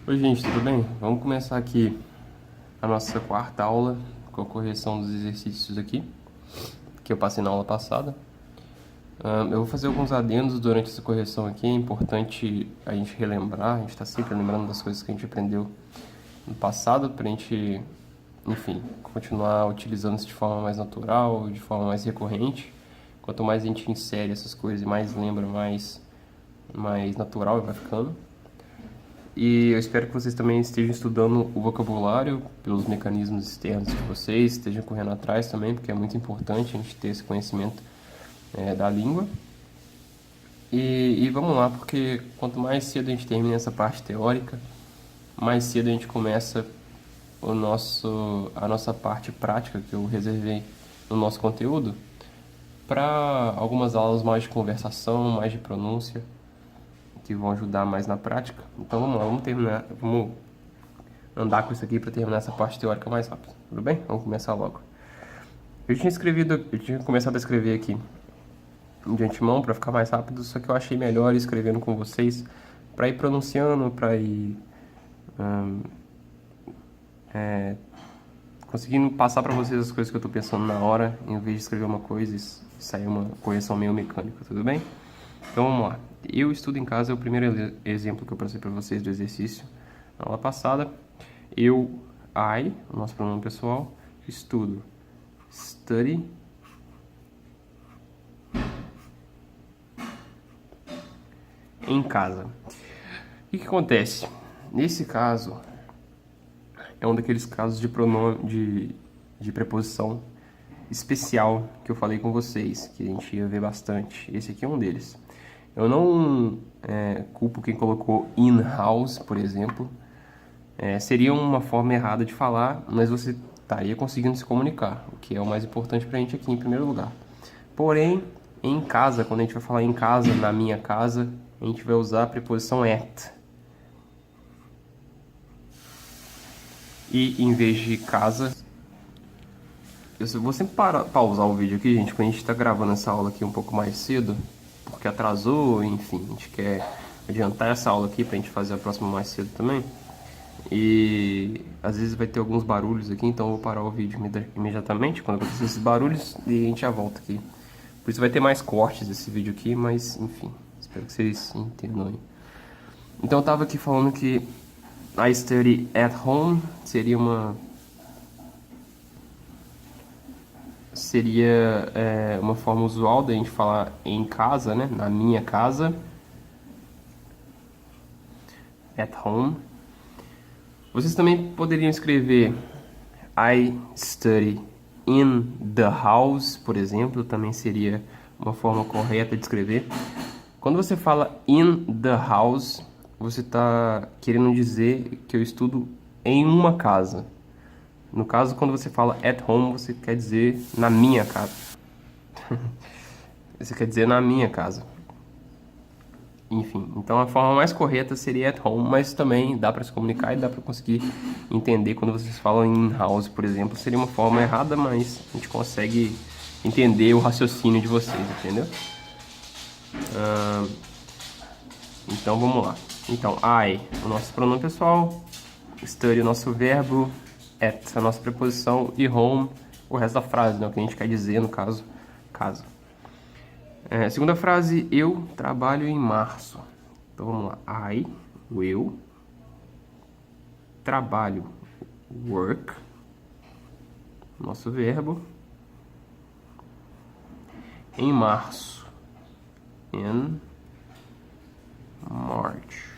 Oi, gente, tudo bem? Vamos começar aqui a nossa quarta aula com a correção dos exercícios aqui, que eu passei na aula passada. Eu vou fazer alguns adendos durante essa correção aqui. É importante a gente relembrar, a gente está sempre lembrando das coisas que a gente aprendeu no passado para a gente, enfim, continuar utilizando isso de forma mais natural, de forma mais recorrente. Quanto mais a gente insere essas coisas e mais lembra, mais natural vai ficando. E eu espero que vocês também estejam estudando o vocabulário pelos mecanismos externos de vocês, estejam correndo atrás também, porque é muito importante a gente ter esse conhecimento da língua. E vamos lá, porque quanto mais cedo a gente termina essa parte teórica, mais cedo a gente começa a nossa parte prática que eu reservei no nosso conteúdo para algumas aulas mais de conversação, mais de pronúncia, que vão ajudar mais na prática. Então vamos lá, vamos terminar, vamos andar com isso aqui para terminar essa parte teórica mais rápido. Tudo bem? Vamos começar logo. Eu tinha começado a escrever aqui de antemão para ficar mais rápido, só que eu achei melhor ir escrevendo com vocês para ir pronunciando, para ir conseguindo passar para vocês as coisas que eu estou pensando na hora, em vez de escrever uma coisa e sair uma correção meio mecânica, tudo bem? Então vamos lá. Eu estudo em casa é o primeiro exemplo que eu passei para vocês do exercício na aula passada. O nosso pronome pessoal, estudo. Study. Em casa. O que acontece? Nesse caso, é um daqueles casos de pronome, de preposição especial que eu falei com vocês, que a gente ia ver bastante. Esse aqui é um deles. Eu não culpo quem colocou in-house, por exemplo. Seria uma forma errada de falar, mas você estaria conseguindo se comunicar, o que é o mais importante pra gente aqui em primeiro lugar. Porém, em casa, quando a gente vai falar em casa, na minha casa, a gente vai usar a preposição at. E em vez de casa, eu vou sempre pausar o vídeo aqui, gente, quando a gente está gravando essa aula aqui um pouco mais cedo, porque atrasou, enfim, a gente quer adiantar essa aula aqui pra gente fazer a próxima mais cedo também. E às vezes vai ter alguns barulhos aqui, então eu vou parar o vídeo imediatamente quando acontecer esses barulhos e a gente já volta aqui. Por isso vai ter mais cortes desse vídeo aqui, mas enfim, espero que vocês entendam aí. Então eu tava aqui falando que I study at home seria uma forma usual da gente falar em casa, né? Na minha casa, at home. Vocês também poderiam escrever I study in the house, por exemplo, também seria uma forma correta de escrever. Quando você fala in the house, você está querendo dizer que eu estudo em uma casa. No caso, quando você fala at home, você quer dizer na minha casa. Você quer dizer na minha casa. Enfim, então a forma mais correta seria at home, mas também dá para se comunicar e dá para conseguir entender quando vocês falam in house, por exemplo, seria uma forma errada, mas a gente consegue entender o raciocínio de vocês, entendeu? Então vamos lá. Então, I, o nosso pronome pessoal, study, o nosso verbo, at, a nossa preposição e home, o resto da frase, né? O que a gente quer dizer, no caso, casa. Segunda frase, eu trabalho em março. Então vamos lá. Eu, trabalho, work, nosso verbo, em março, in March.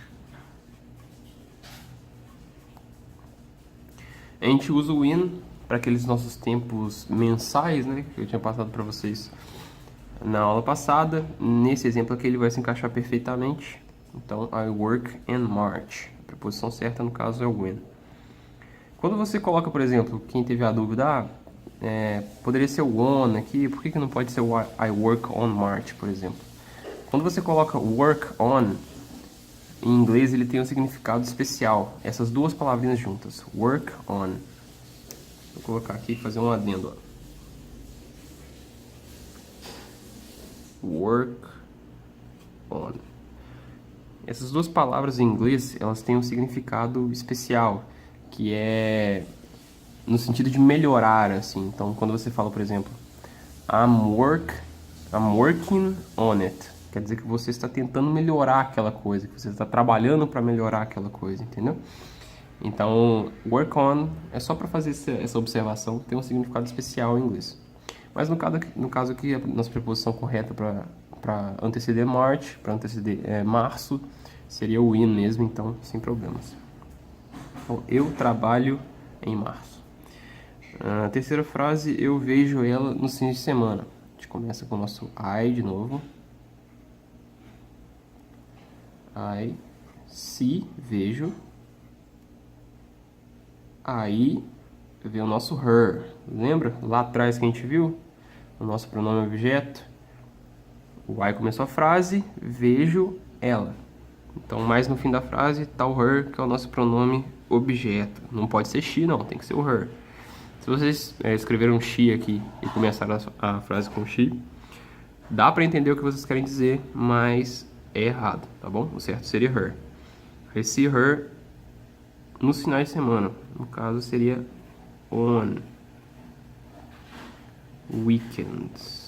A gente usa o in para aqueles nossos tempos mensais, né? Que eu tinha passado para vocês na aula passada. Nesse exemplo aqui ele vai se encaixar perfeitamente. Então, I work in March. A preposição certa no caso é o when. Quando você coloca, por exemplo, quem teve a dúvida, poderia ser o on aqui, por que não pode ser o I work on March, por exemplo? Quando você coloca work on, em inglês ele tem um significado especial. Essas duas palavrinhas juntas, work on. Vou colocar aqui e fazer um adendo. Work on. Essas duas palavras em inglês, elas têm um significado especial, que é no sentido de melhorar, assim. Então, quando você fala, por exemplo, I'm working on it, quer dizer que você está tentando melhorar aquela coisa, que você está trabalhando para melhorar aquela coisa, entendeu? Então, work on é só para fazer essa observação, tem um significado especial em inglês. Mas no caso aqui, a nossa preposição correta para anteceder March, para anteceder março, seria o in mesmo, então sem problemas. Então, eu trabalho em março. A terceira frase, eu vejo ela nos fins de semana. A gente começa com o nosso I de novo. I see, vejo. Aí vem o nosso her. Lembra lá atrás que a gente viu? O nosso pronome objeto. O I começou a frase, vejo ela. Então, mais no fim da frase, tá o her, que é o nosso pronome objeto. Não pode ser she, não, tem que ser o her. Se vocês escreveram she aqui e começaram a frase com she, dá para entender o que vocês querem dizer, mas é errado, tá bom? O certo seria her. I see her nos finais de semana. No caso, seria on weekends.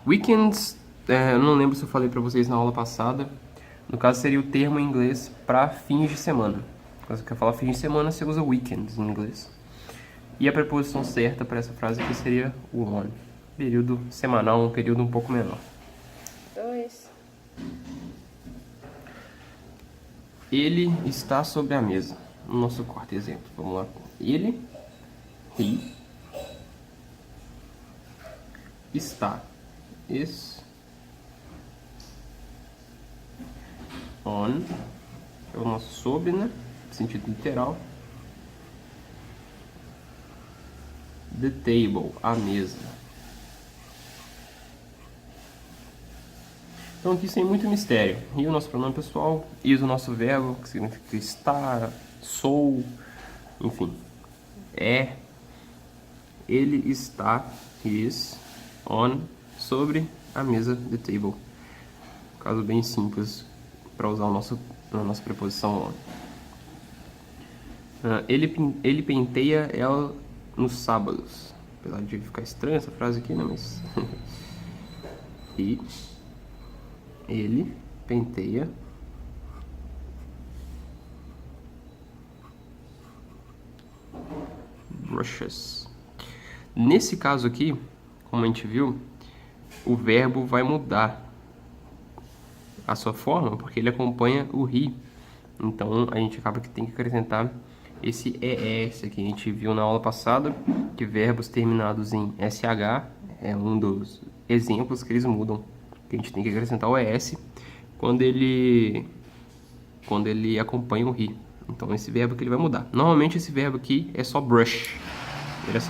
Weekends, eu não lembro se eu falei para vocês na aula passada. No caso, seria o termo em inglês para fins de semana. Quando você quer falar fins de semana, você usa weekends em inglês. E a preposição certa para essa frase aqui seria o on. Período semanal, um período um pouco menor. 2. Ele está sobre a mesa. No nosso quarto exemplo. Vamos lá. Ele, he, está. Is on. É o nosso sobre, né? Sentido literal. The table, a mesa. Então aqui sem muito mistério. E o nosso pronome pessoal, is o nosso verbo, que significa estar, sou, enfim. É, ele está, is, on, sobre a mesa, the table. Caso bem simples para usar a nossa preposição on. Ele penteia ela nos sábados. Apesar de ficar estranha essa frase aqui, né? Mas... e ele penteia brushes. Nesse caso aqui, como a gente viu, o verbo vai mudar a sua forma, porque ele acompanha o he. Então, a gente acaba que tem que acrescentar esse ES aqui. A gente viu na aula passada que verbos terminados em SH é um dos exemplos que eles mudam. Que a gente tem que acrescentar o ES quando ele acompanha o he. Então, esse verbo que ele vai mudar. Normalmente, esse verbo aqui é só brush.